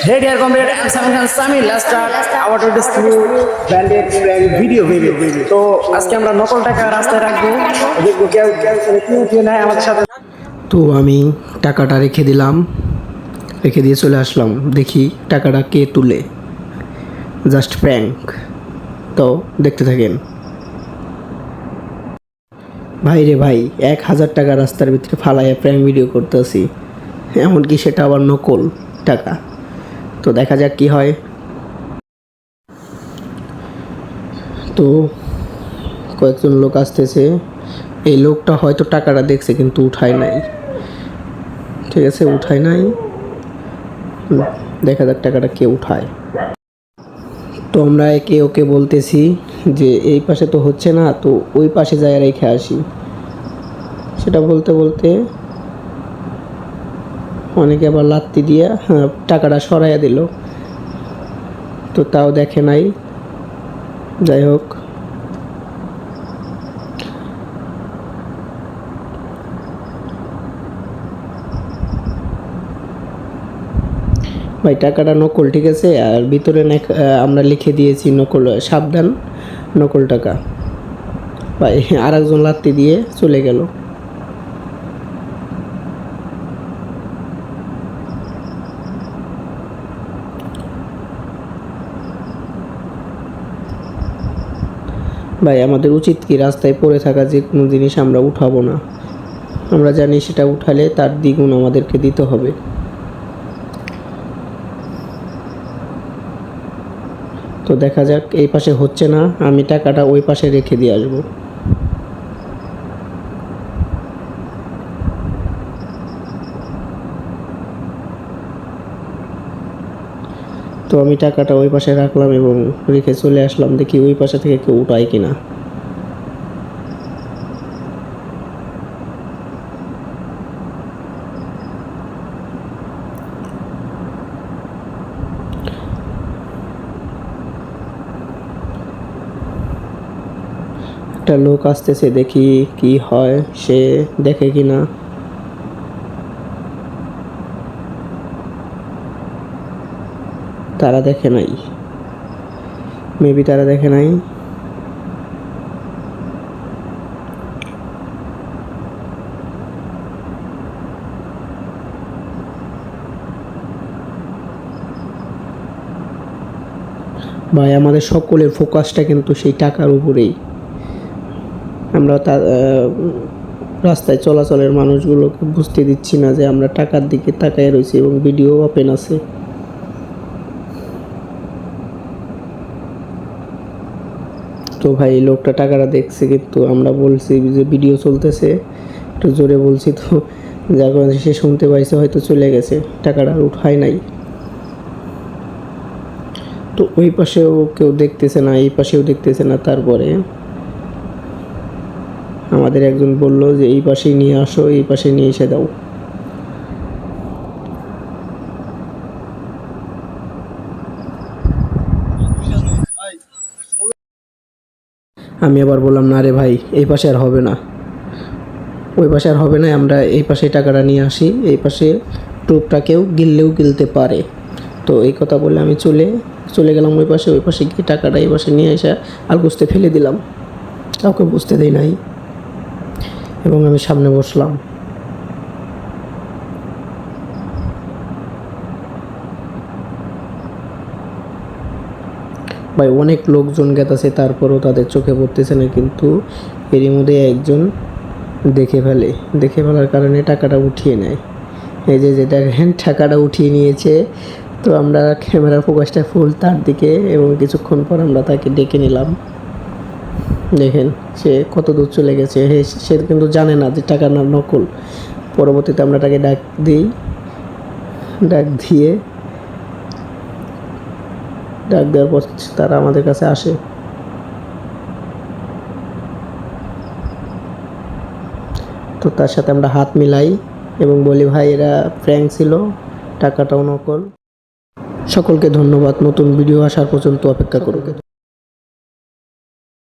Hey dear comrade, I'm Samin Khan Sami. Let's start our today's new bandit prank video. তো আজকে আমরা নকল টাকা রাস্তায় রাখবো, দেখবো কেউ কেউ নাই আমাদের সাথে। তো আমি টাকাটা রেখে দিলাম, রেখে দিয়ে চলে আসলাম, দেখি টাকাটা কে তুলে। জাস্ট প্র্যাঙ্ক, তো দেখতে থাকেন। ভাই রে ভাই, 1000 টাকা রাস্তার ভিতরে ফালাইয়া প্র্যাঙ্ক ভিডিও করতেছি, এমনকি সেটা আবার নকল টাকা। তো দেখা যাক কি হয়। তো কয়েকজন লোক আসতেছে, এই লোকটা হয়তো টাকাটা দেখছে কিন্তু উঠায় নাই। ঠিক আছে, উঠায় নাই, দেখা যাক টাকাটা কে উঠায়। তো আমরা একে ওকে বলতেছি যে এই পাশে তো হচ্ছে না, তো ওই পাশে যায় রেখে আসি। সেটা বলতে বলতে অনেকে আবার লাত্তি দিয়ে টাকাটা সরাইয়া দিল, তো তাও দেখে নাই। যাই হোক, ভাই টাকাটা নকল, ঠিক আছে। আর ভিতরে আমরা লিখে দিয়েছি নকল, সাবধান নকল টাকা। ভাই আর একজন লাত্তি দিয়ে চলে গেল। ভাই আমাদের উচিত কি রাস্তায় পড়ে থাকা যে কোনো জিনিস আমরা উঠাবো না। আমরা জানি সেটা উঠালে তার দ্বিগুণ আমাদেরকে দিতে হবে। তো দেখা যাক, এই পাশে হচ্ছে না, আমি টাকাটা ওই পাশে রেখে দিয়ে আসবো। তো আমি টাকাটা ওই পাশে রাখলাম এবং রেখে চলে আসলাম, দেখি ওই পাশে থেকে কেউ উঠায় কিনা। একটা লোক আসতেছে, দেখি কি হয়, সে দেখে কিনা। তারা দেখে নাই, মেবি তারা দেখে নাই। ভাই আমাদের সকলের ফোকাসটা কিন্তু সেই টাকার উপরেই। আমরা রাস্তায় চলাচলের মানুষগুলোকে বুঝতে দিচ্ছি না যে আমরা টাকার দিকে তাকায় রয়েছি এবং ভিডিও ওপেন আছে। তো ভাই লোকটা টাকাটা দেখছে, কিন্তু আমরা বলছি যে ভিডিও চলতেছে, একটু জোরে বলছি, তো যার কারণে সে শুনতে পাইছে, হয়তো চলে গেছে, টাকাটা উঠায় নাই। তো ওই পাশেও কেউ দেখতেছে না, এই পাশেও দেখতেছে না। তারপরে আমাদের একজন বলল যে এই পাশেই নিয়ে আসো, এই পাশে নিয়ে এসে দাও। আমি আবার বললাম না রে ভাই, এই পাশে আর হবে না, ওই পাশে আর হবে না, আমরা এই পাশে টাকাটা নিয়ে আসি, এই পাশে টোপটা কেউ গিললেও গিলতে পারে। তো এই কথা বলে আমি চলে গেলাম ওই পাশে গিয়ে টাকাটা এই পাশে নিয়ে এসে আলগোস্তে ফেলে দিলাম, কাউকে বুঝতে দেই নাই, এবং আমি সামনে বসলাম। ভাই অনেক লোকজন গেতাছে, তারপরও তাদের চোখে পড়তেছে না, কিন্তু এরই মধ্যে একজন দেখে ফেলার কারণে টাকাটা উঠিয়ে নেয়। এই যে দেখেন টাকাটা উঠিয়ে নিয়েছে। তো আমরা ক্যামেরার ফোকাসটা ফুল তার দিকে, এবং কিছুক্ষণ পর আমরা তাকে ডেকে নিলাম। দেখেন সে কত দূর চলে গেছে, সে কিন্তু জানে না যে টাকা না নকল। পরবর্তীতে আমরা তাকে ডাক দেওয়ার পর তারা আমাদের কাছে আসে। তো তার সাথে আমরা হাত মিলাই এবং বলি ভাই এরা প্র্যাঙ্ক ছিল, টাকাটাও নকল। সকলকে ধন্যবাদ, নতুন ভিডিও আসার পর্যন্ত অপেক্ষা করুন।